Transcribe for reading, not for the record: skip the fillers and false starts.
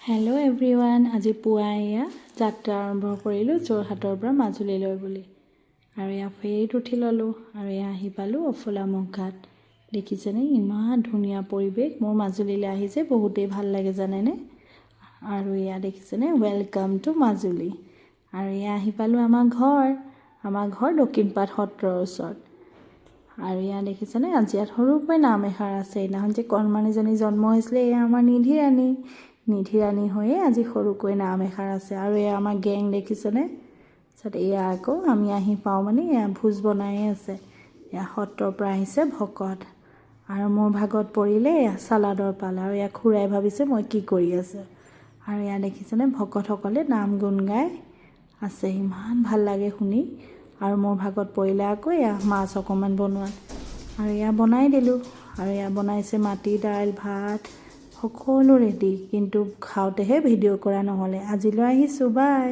Hello' everyone, আজি পুৱা এয়া যাত্ৰা আৰম্ভ কৰিলোঁ যোৰহাটৰ পৰা মাজুলীলৈ বুলি। আৰু এয়া ফেৰীত উঠি ল'লোঁ আৰু এয়া আহি পালোঁ অফুলামুখ ঘাট। দেখিছেনে ইমান ধুনীয়া পৰিৱেশ। মোৰ মাজুলীলৈ আহি যে বহুতেই ভাল লাগে জানেনে। আৰু এয়া দেখিছেনে ৱেলকাম টু মাজুলী। আৰু এয়া আহি পালোঁ আমাৰ ঘৰ দক্ষিণপাট সত্ৰৰ ওচৰত। আৰু এয়া দেখিছেনে আজি ইয়াত সৰুকৈ নাম এষাৰ আছে। সেইদিনাখন যে কণমানিজনী জন্ম হৈছিলে, এয়া আমাৰ নিধিৰাণী হৈয়ে আজি সৰুকৈ নাম এষাৰ আছে। আৰু এয়া আমাৰ গেং দেখিছেনে। তাৰপিছত এয়া আকৌ আমি আহি পাওঁ মানে এয়া ভোজ বনায়ে আছে। এয়া সত্ৰৰ পৰা আহিছে ভকত। আৰু মোৰ ভাগত পৰিলে এয়া চালাডৰ পাল। আৰু এয়া খুৰাই ভাবিছে মই কি কৰি আছোঁ। আৰু এয়া দেখিছেনে ভকতসকলে নাম গুণ গাই আছে, ইমান ভাল লাগে শুনি। আৰু মোৰ ভাগত পৰিলে আকৌ এয়া মাছ অকণমান বনোৱাত। আৰু এয়া বনাই দিলোঁ। আৰু এয়া বনাইছে মাটি দাইল, ভাত, সকলো ৰেডি। কিন্তু খাওঁতেহে ভিডিঅ' কৰা নহ'লে। আজিলৈ আহিছোঁ, বাই।